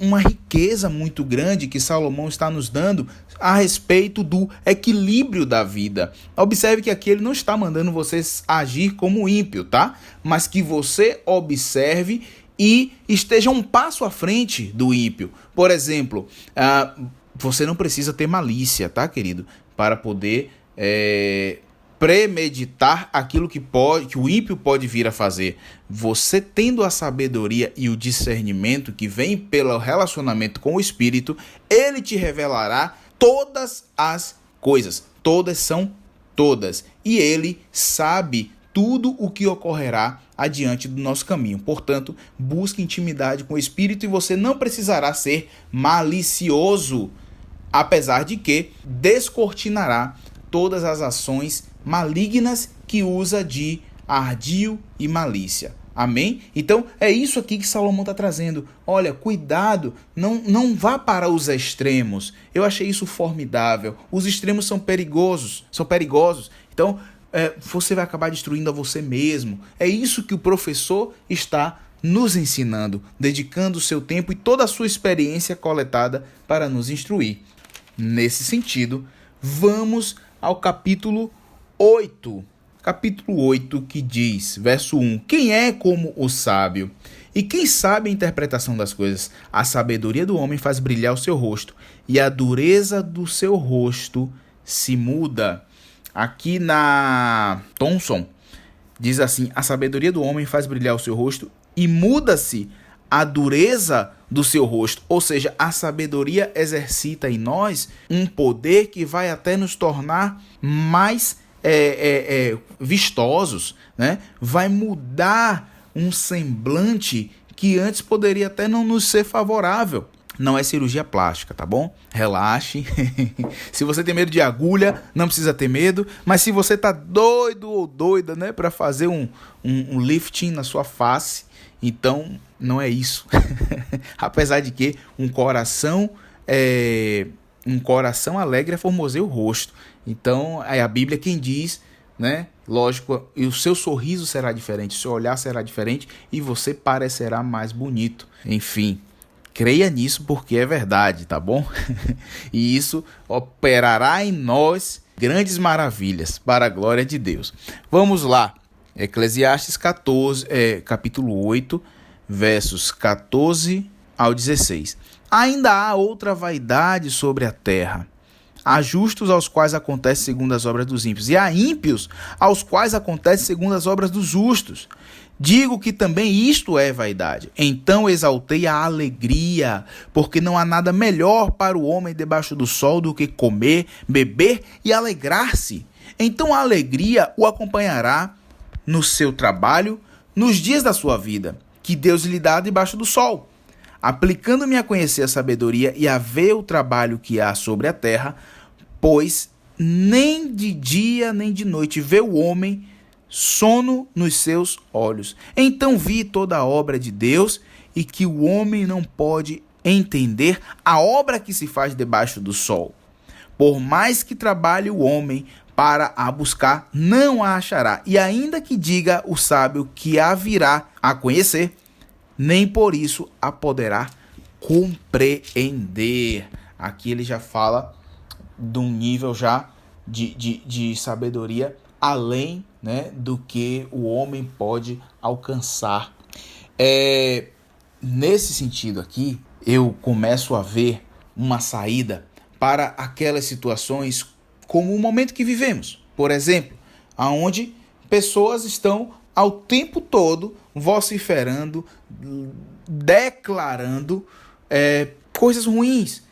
uma riqueza muito grande que Salomão está nos dando a respeito do equilíbrio da vida. Observe que aqui ele não está mandando você agir como ímpio, tá? Mas que você observe e esteja um passo à frente do ímpio. Por exemplo, você não precisa ter malícia, tá, querido? Para poder... premeditar aquilo que o ímpio pode vir a fazer. Você tendo a sabedoria e o discernimento que vem pelo relacionamento com o Espírito, ele te revelará todas as coisas. Todas são todas. E ele sabe tudo o que ocorrerá adiante do nosso caminho. Portanto, busque intimidade com o Espírito e você não precisará ser malicioso, apesar de que descortinará todas as ações malignas que usa de ardil e malícia. Amém? Então é isso aqui que Salomão está trazendo. Olha, cuidado, não vá para os extremos. Eu achei isso formidável. Os extremos são perigosos. Então você vai acabar destruindo a você mesmo. É isso que o professor está nos ensinando, dedicando o seu tempo e toda a sua experiência coletada para nos instruir. Nesse sentido, vamos ao capítulo 8. Capítulo 8 que diz, verso 1, quem é como o sábio? E quem sabe a interpretação das coisas? A sabedoria do homem faz brilhar o seu rosto, e a dureza do seu rosto se muda. Aqui na Thomson, diz assim, a sabedoria do homem faz brilhar o seu rosto, e muda-se a dureza do seu rosto. Ou seja, a sabedoria exercita em nós um poder que vai até nos tornar mais vistosos, né? Vai mudar um semblante que antes poderia até não nos ser favorável. Não é cirurgia plástica, tá bom? Relaxe. Se você tem medo de agulha, não precisa ter medo. Mas se você tá doido ou doida, né, para fazer um lifting na sua face, então não é isso. Apesar de que um coração alegre formoseia o rosto. Então é a Bíblia quem diz, né? Lógico, e o seu sorriso será diferente, o seu olhar será diferente e você parecerá mais bonito. Enfim, creia nisso porque é verdade, tá bom? E isso operará em nós grandes maravilhas para a glória de Deus. Vamos lá. Eclesiastes 14, capítulo 8, versos 14 ao 16. Ainda há outra vaidade sobre a terra. Há justos aos quais acontece segundo as obras dos ímpios, e há ímpios aos quais acontece segundo as obras dos justos. Digo que também isto é vaidade. Então exaltei a alegria, porque não há nada melhor para o homem debaixo do sol do que comer, beber e alegrar-se. Então a alegria o acompanhará no seu trabalho, nos dias da sua vida, que Deus lhe dá debaixo do sol. Aplicando-me a conhecer a sabedoria e a ver o trabalho que há sobre a terra, pois nem de dia nem de noite vê o homem sono nos seus olhos. Então vi toda a obra de Deus e que o homem não pode entender a obra que se faz debaixo do sol. Por mais que trabalhe o homem para a buscar, não a achará. E ainda que diga o sábio que a virá a conhecer, nem por isso a poderá compreender. Aqui ele já fala de um nível já de sabedoria além, né, do que o homem pode alcançar. Nesse sentido aqui, eu começo a ver uma saída para aquelas situações como o momento que vivemos. Por exemplo, onde pessoas estão ao tempo todo vociferando, declarando coisas ruins,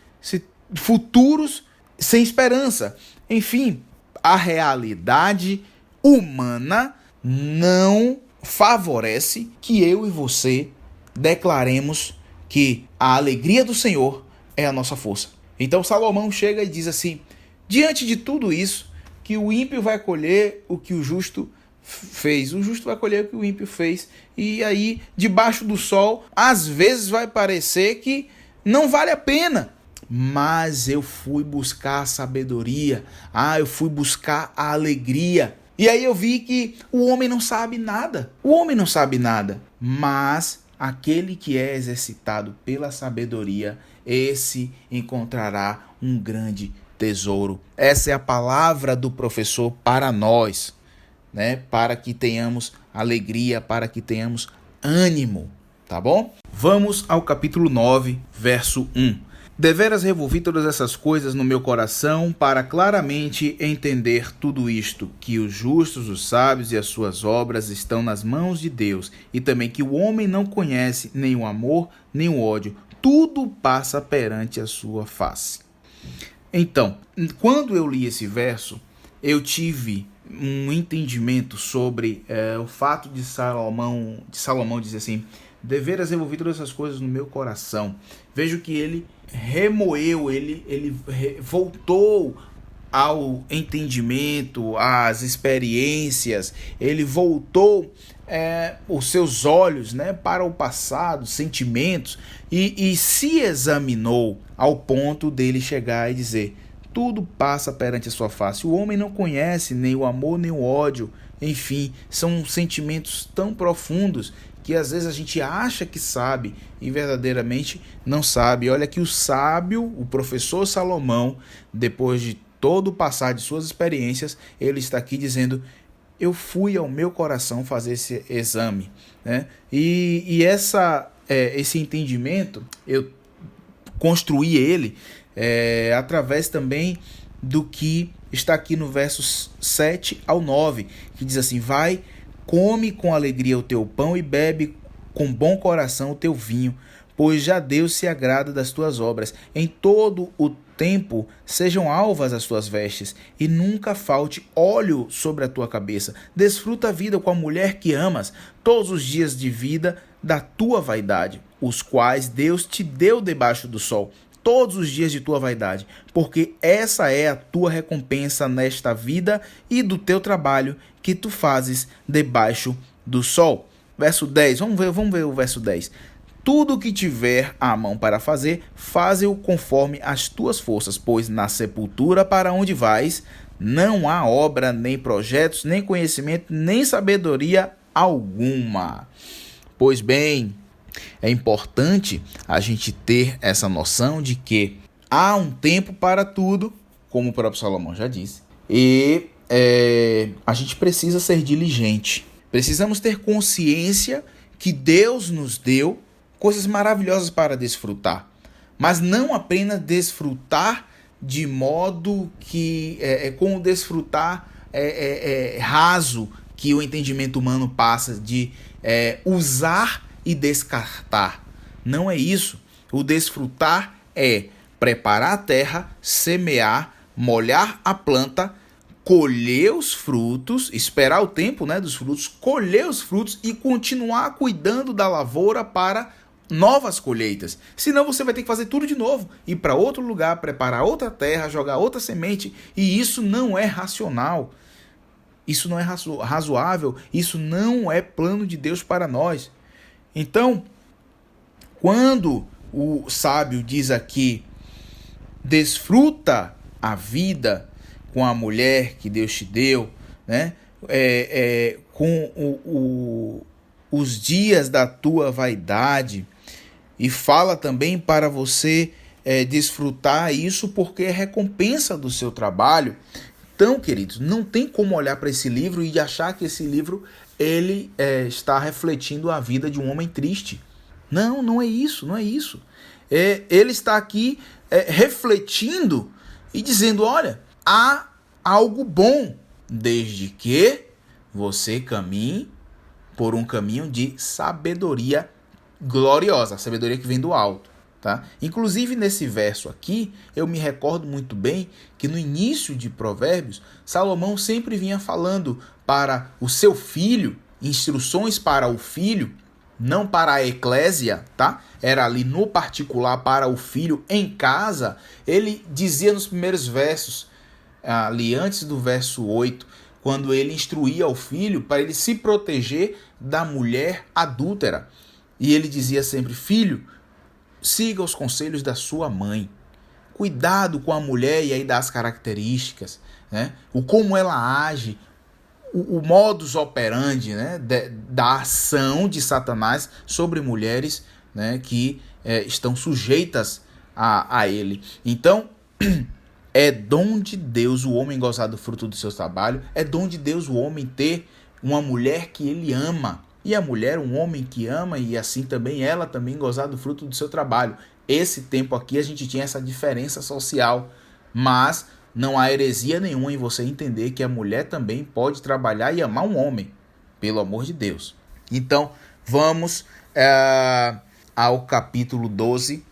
futuros sem esperança. Enfim, a realidade humana não favorece que eu e você declaremos que a alegria do Senhor é a nossa força. Então Salomão chega e diz assim, diante de tudo isso, que o ímpio vai colher o que o justo fez. O justo vai colher o que o ímpio fez. E aí, debaixo do sol, às vezes vai parecer que não vale a pena. Mas eu fui buscar a sabedoria. Eu fui buscar a alegria. E aí eu vi que o homem não sabe nada. O homem não sabe nada. Mas aquele que é exercitado pela sabedoria, esse encontrará um grande tesouro. Essa é a palavra do professor para nós, né? Para que tenhamos alegria, para que tenhamos ânimo, tá bom? Vamos ao capítulo 9, verso 1. Deveras revolvi todas essas coisas no meu coração para claramente entender tudo isto, que os justos, os sábios e as suas obras estão nas mãos de Deus, e também que o homem não conhece nem o amor, nem o ódio. Tudo passa perante a sua face. Então, quando eu li esse verso, eu tive um entendimento sobre o fato de Salomão dizer assim, deveras revolver todas essas coisas no meu coração. Vejo que ele remoeu, ele voltou ao entendimento, às experiências, ele voltou os seus olhos, né, para o passado, sentimentos, e se examinou ao ponto dele chegar e dizer, tudo passa perante a sua face. O homem não conhece nem o amor nem o ódio. Enfim, são sentimentos tão profundos que às vezes a gente acha que sabe e verdadeiramente não sabe. Olha que o sábio, o professor Salomão, depois de todo o passar de suas experiências, ele está aqui dizendo: eu fui ao meu coração fazer esse exame, né? E esse entendimento, eu construí ele através também do que está aqui no versos 7 ao 9, que diz assim: vai, come com alegria o teu pão e bebe com bom coração o teu vinho, pois já Deus se agrada das tuas obras. Em todo o tempo sejam alvas as tuas vestes, e nunca falte óleo sobre a tua cabeça. Desfruta a vida com a mulher que amas, todos os dias de vida da tua vaidade, os quais Deus te deu debaixo do sol, todos os dias de tua vaidade, porque essa é a tua recompensa nesta vida e do teu trabalho que tu fazes debaixo do sol. Verso 10, vamos ver o verso 10. Tudo o que tiver à mão para fazer, faze-o conforme as tuas forças, pois na sepultura para onde vais, não há obra, nem projetos, nem conhecimento, nem sabedoria alguma. Pois bem, é importante a gente ter essa noção de que há um tempo para tudo, como o próprio Salomão já disse, e a gente precisa ser diligente. Precisamos ter consciência que Deus nos deu coisas maravilhosas para desfrutar, mas não apenas desfrutar de modo que com o desfrutar raso que o entendimento humano passa de usar e descartar. Não é isso. O desfrutar é preparar a terra, semear, molhar a planta, colher os frutos, esperar o tempo, dos frutos, colher os frutos e continuar cuidando da lavoura para novas colheitas. Senão você vai ter que fazer tudo de novo, ir para outro lugar, preparar outra terra, jogar outra semente, e isso não é racional. Isso não é razoável, isso não é plano de Deus para nós. Então, quando o sábio diz aqui: desfruta a vida com a mulher que Deus te deu, com os dias da tua vaidade, e fala também para você desfrutar isso porque é recompensa do seu trabalho. Então, queridos, não tem como olhar para esse livro e achar que esse livro ele está refletindo a vida de um homem triste. Não, não é isso, não é isso. Ele está aqui refletindo e dizendo: olha, há algo bom, desde que você caminhe por um caminho de sabedoria gloriosa, a sabedoria que vem do alto. Tá? Inclusive nesse verso aqui, eu me recordo muito bem que no início de Provérbios, Salomão sempre vinha falando para o seu filho, instruções para o filho, não para a eclésia, tá? Era ali no particular para o filho em casa. Ele dizia nos primeiros versos, ali antes do verso 8, quando ele instruía o filho para ele se proteger da mulher adúltera. E ele dizia sempre: filho, siga os conselhos da sua mãe. Cuidado com a mulher, e aí dá as características, o como ela age, o modus operandi, da ação de Satanás sobre mulheres, que estão sujeitas a ele. Então, é dom de Deus o homem gozar do fruto do seu trabalho, é dom de Deus o homem ter uma mulher que ele ama, e a mulher um homem que ama, e assim também ela também gozar do fruto do seu trabalho. Esse tempo aqui a gente tinha essa diferença social, mas não há heresia nenhuma em você entender que a mulher também pode trabalhar e amar um homem, pelo amor de Deus. Então, vamos ao capítulo 12,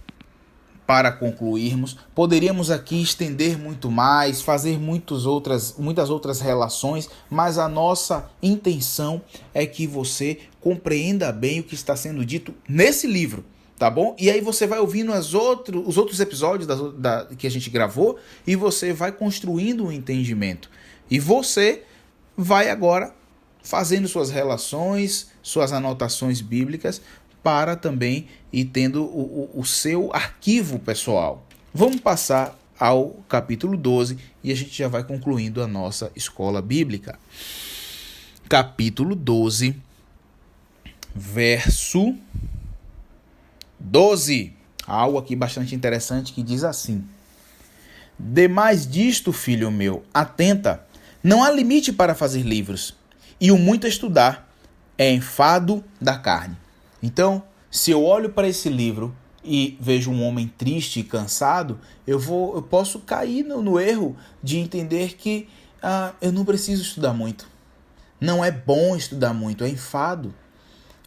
para concluirmos. Poderíamos aqui estender muito mais, fazer muitas outras relações, mas a nossa intenção é que você compreenda bem o que está sendo dito nesse livro, tá bom? E aí você vai ouvindo os outros episódios que a gente gravou, e você vai construindo um entendimento. E você vai agora fazendo suas relações, suas anotações bíblicas, para também ir tendo o seu arquivo pessoal. Vamos passar ao capítulo 12 e a gente já vai concluindo a nossa escola bíblica. Capítulo 12, verso 12. Algo aqui bastante interessante que diz assim: demais disto, filho meu, atenta, não há limite para fazer livros, e o muito estudar é enfado da carne. Então, se eu olho para esse livro e vejo um homem triste e cansado, eu posso cair no erro de entender que eu não preciso estudar muito. Não é bom estudar muito, é enfado.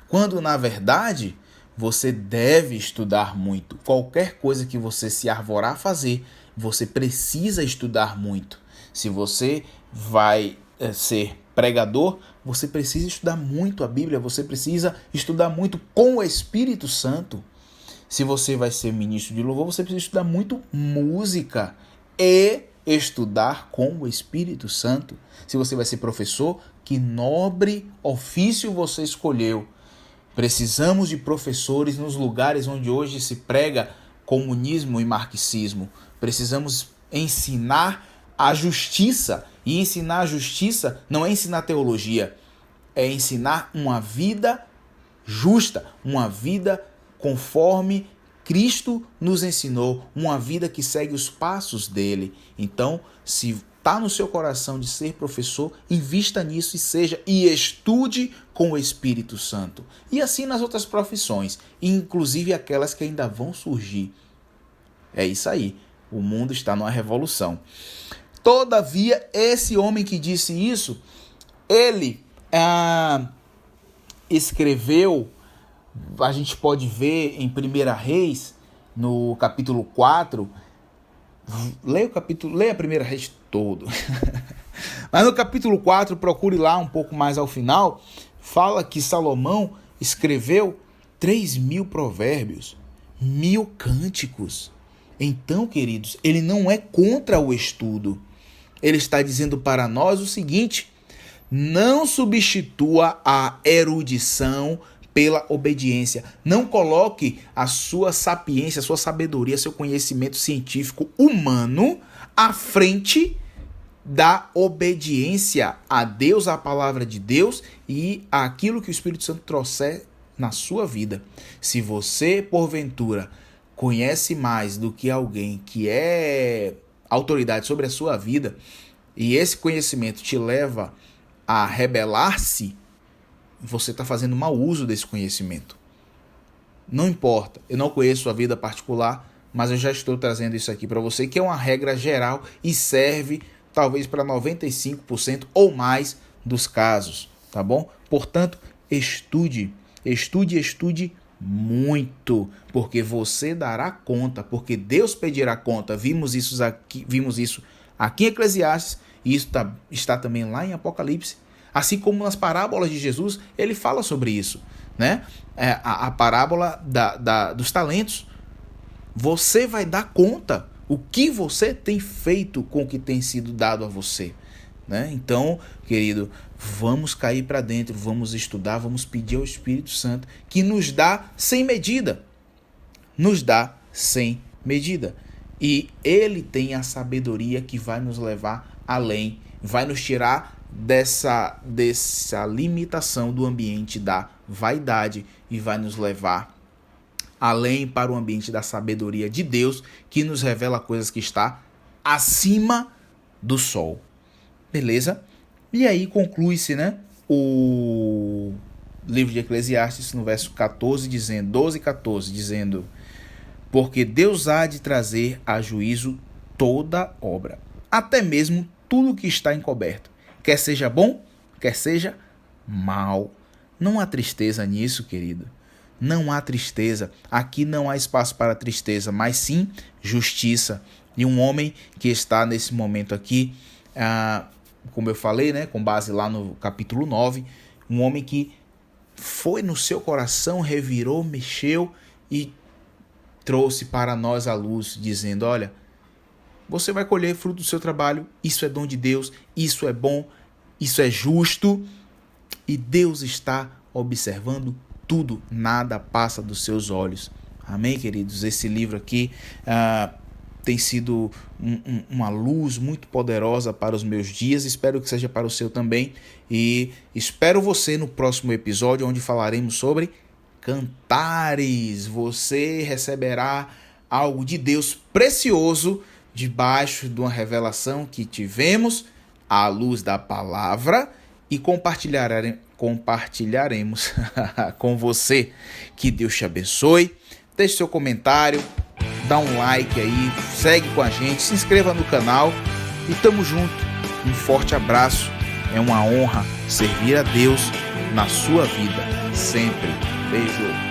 Quando, na verdade, você deve estudar muito. Qualquer coisa que você se arvorar a fazer, você precisa estudar muito. Se você vai ser pregador, você precisa estudar muito a Bíblia, você precisa estudar muito com o Espírito Santo. Se você vai ser ministro de louvor, você precisa estudar muito música e estudar com o Espírito Santo. Se você vai ser professor, que nobre ofício você escolheu. Precisamos de professores nos lugares onde hoje se prega comunismo e marxismo. Precisamos ensinar a justiça. E ensinar a justiça não é ensinar teologia, é ensinar uma vida justa, uma vida conforme Cristo nos ensinou, uma vida que segue os passos dele. Então, se está no seu coração de ser professor, invista nisso e estude com o Espírito Santo. E assim nas outras profissões, inclusive aquelas que ainda vão surgir. É isso aí, o mundo está numa revolução. Todavia, esse homem que disse isso, ele escreveu, a gente pode ver em 1 Reis, no capítulo 4, leia a 1 Reis todo. Mas no capítulo 4, procure lá um pouco mais ao final, fala que Salomão escreveu 3.000 provérbios, 1.000 cânticos. Então, queridos, ele não é contra o estudo. Ele está dizendo para nós o seguinte: não substitua a erudição pela obediência. Não coloque a sua sapiência, a sua sabedoria, seu conhecimento científico humano à frente da obediência a Deus, à palavra de Deus e àquilo que o Espírito Santo trouxer na sua vida. Se você, porventura, conhece mais do que alguém que é autoridade sobre a sua vida e esse conhecimento te leva a rebelar-se, você está fazendo mau uso desse conhecimento. Não importa, eu não conheço a vida particular, mas eu já estou trazendo isso aqui para você, que é uma regra geral e serve talvez para 95% ou mais dos casos, tá bom? Portanto, estude muito, porque você dará conta, porque Deus pedirá conta. Vimos isso aqui em Eclesiastes, e isso está também lá em Apocalipse. Assim como nas parábolas de Jesus, ele fala sobre isso, né? A parábola dos talentos. Você vai dar conta o que você tem feito com o que tem sido dado a você, né? Então, querido, vamos cair para dentro, vamos estudar, vamos pedir ao Espírito Santo que nos dá sem medida. Nos dá sem medida. E ele tem a sabedoria que vai nos levar além, vai nos tirar dessa limitação do ambiente da vaidade e vai nos levar além para o ambiente da sabedoria de Deus, que nos revela coisas que está acima do sol. Beleza? E aí conclui-se, né, o livro de Eclesiastes no verso 12 e 14, dizendo: porque Deus há de trazer a juízo toda obra, até mesmo tudo que está encoberto, quer seja bom, quer seja mal. Não há tristeza nisso, querido. Não há tristeza. Aqui não há espaço para tristeza, mas sim justiça. E um homem que está nesse momento aqui, como eu falei, né, com base lá no capítulo 9, um homem que foi no seu coração, revirou, mexeu e trouxe para nós a luz, dizendo: olha, você vai colher fruto do seu trabalho, isso é dom de Deus, isso é bom, isso é justo, e Deus está observando tudo, nada passa dos seus olhos. Amém, queridos? Esse livro aqui tem sido uma luz muito poderosa para os meus dias, espero que seja para o seu também, e espero você no próximo episódio, onde falaremos sobre cantares. Você receberá algo de Deus precioso debaixo de uma revelação que tivemos à luz da palavra e compartilharemos com você. Que Deus te abençoe. Deixe seu comentário, dá um like aí, segue com a gente, se inscreva no canal e tamo junto. Um forte abraço. É uma honra servir a Deus na sua vida sempre. Beijo.